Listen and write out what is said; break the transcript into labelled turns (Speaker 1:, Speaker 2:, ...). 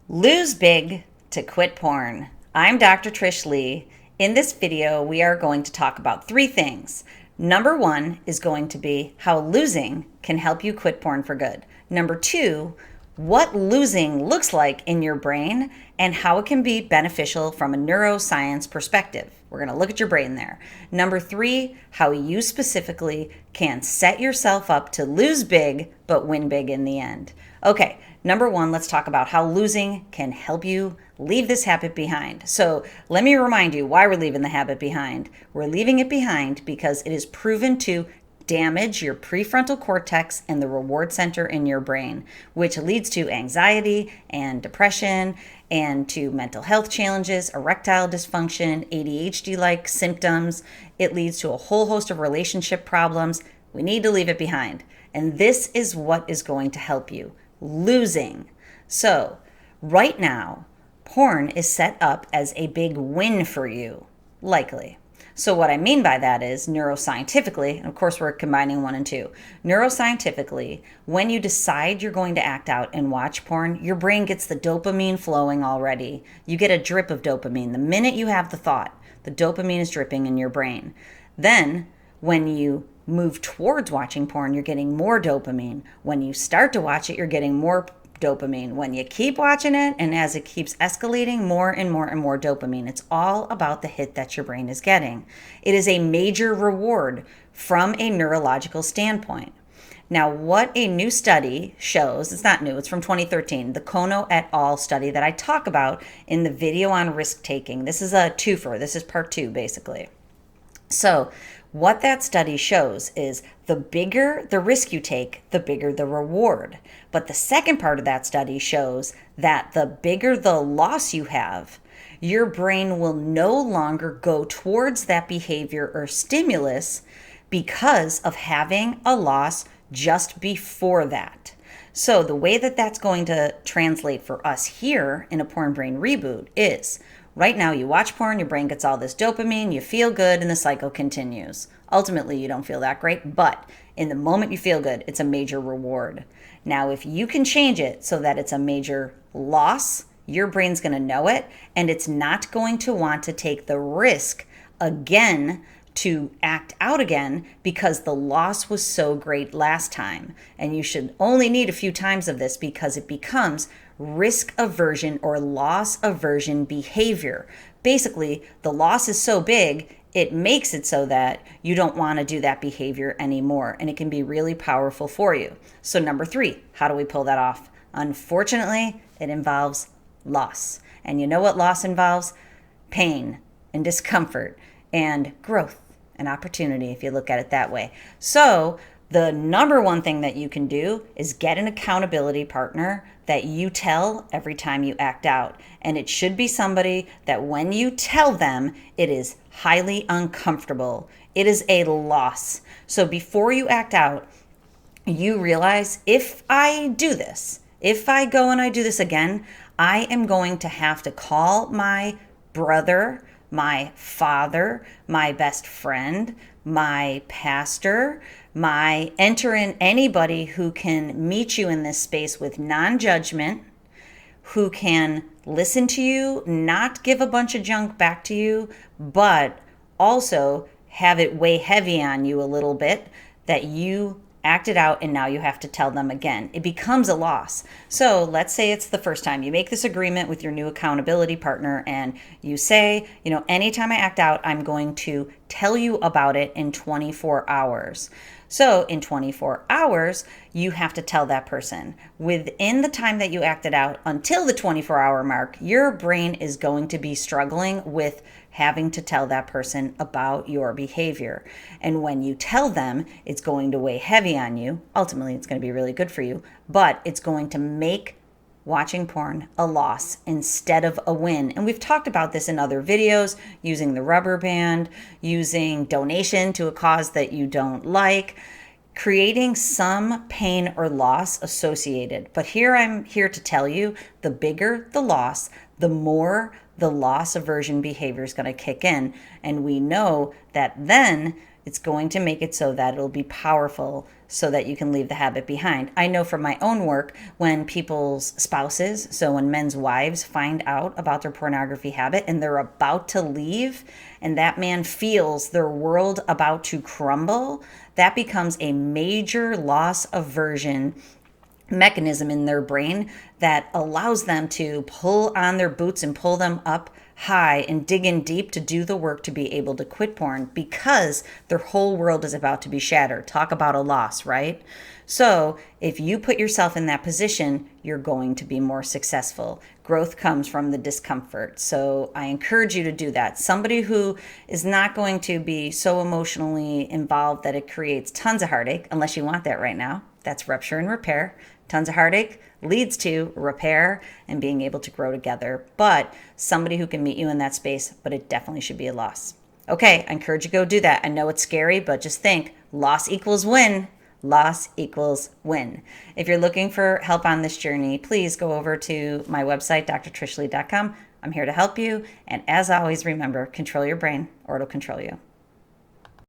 Speaker 1: Lose big to quit porn. I'm Dr. Trish Leigh. In this video, we are going to talk about three things. Number one is going to be how losing can help you quit porn for good. Number two, what losing looks like in your brain and how it can be beneficial from a neuroscience perspective. We're going to look at your brain there. Number three, how you specifically can set yourself up to lose big but win big in the end. Okay, number one, let's talk about how losing can help you leave this habit behind. So let me remind you why we're leaving the habit behind. We're leaving it behind because it is proven to damage your prefrontal cortex and the reward center in your brain, which leads to anxiety and depression and to mental health challenges, erectile dysfunction, ADHD-like symptoms. It leads to a whole host of relationship problems. We need to leave it behind. And this is what is going to help you. Losing. So right now, porn is set up as a big win for you, likely. So what I mean by that is neuroscientifically, and of course we're combining one and two. Neuroscientifically, when you decide you're going to act out and watch porn, your brain gets the dopamine flowing already. You get a drip of dopamine. The minute you have the thought, the dopamine is dripping in your brain. Then when you move towards watching porn, you're getting more dopamine. When you start to watch it, you're getting more dopamine. When you keep watching it, and as it keeps escalating, more and more and more dopamine. It's all about the hit that your brain is getting. It is a major reward from a neurological standpoint. Now, what a new study shows, it's not new, it's from 2013, the Kono et al. Study that I talk about in the video on risk taking. This is a twofer. This is part two, basically. So what that study shows is the bigger the risk you take, the bigger the reward. But the second part of that study shows that the bigger the loss you have, your brain will no longer go towards that behavior or stimulus because of having a loss just before that. So the way that that's going to translate for us here in a Porn Brain Reboot is right now you watch porn, your brain gets all this dopamine, you feel good, and the cycle continues. Ultimately, you don't feel that great, but in the moment you feel good, it's a major reward. Now, if you can change it so that it's a major loss, your brain's going to know it, and it's not going to want to take the risk again to act out again because the loss was so great last time. And you should only need a few times of this because it becomes risk aversion or loss aversion behavior. Basically, the loss is so big, it makes it so that you don't want to do that behavior anymore. And it can be really powerful for you. So number three, how do we pull that off? Unfortunately, it involves loss. And you know what loss involves? Pain and discomfort and growth and opportunity, if you look at it that way. So the number one thing that you can do is get an accountability partner that you tell every time you act out. And it should be somebody that when you tell them, it is highly uncomfortable. It is a loss. So before you act out, you realize if I do this, if I go and I do this again, I am going to have to call my brother, my father, my best friend, my pastor, enter in anybody who can meet you in this space with non-judgment, who can listen to you, not give a bunch of junk back to you, but also have it weigh heavy on you a little bit that you acted out and now you have to tell them again. It becomes a loss. So let's say it's the first time you make this agreement with your new accountability partner and you say, anytime I act out, I'm going to tell you about it in 24 hours. So in 24 hours, you have to tell that person. Within the time that you acted out until the 24-hour mark, your brain is going to be struggling with having to tell that person about your behavior. And when you tell them, it's going to weigh heavy on you. Ultimately, it's going to be really good for you, but it's going to make watching porn a loss instead of a win. And we've talked about this in other videos, using the rubber band, using donation to a cause that you don't like, creating some pain or loss associated. But here I'm here to tell you, the bigger the loss, the more the loss aversion behavior is going to kick in. And we know that then It's going to make it so that it'll be powerful so that you can leave the habit behind. I know from my own work, when people's spouses, so when men's wives find out about their pornography habit and they're about to leave, and that man feels their world about to crumble, that becomes a major loss aversion mechanism in their brain that allows them to pull on their boots and pull them up high and dig in deep to do the work to be able to quit porn, because their whole world is about to be shattered. Talk about a loss, right? So if you put yourself in that position, you're going to be more successful. Growth comes from the discomfort. So I encourage you to do that. Somebody who is not going to be so emotionally involved that it creates tons of heartache, unless you want that right now. That's rupture and repair. Tons of heartache leads to repair and being able to grow together. But somebody who can meet you in that space, but it definitely should be a loss. Okay, I encourage you to go do that. I know it's scary, but just think, loss equals win. Loss equals win. If you're looking for help on this journey, please go over to my website, drtrishleigh.com. I'm here to help you. And as always, remember, control your brain or it'll control you.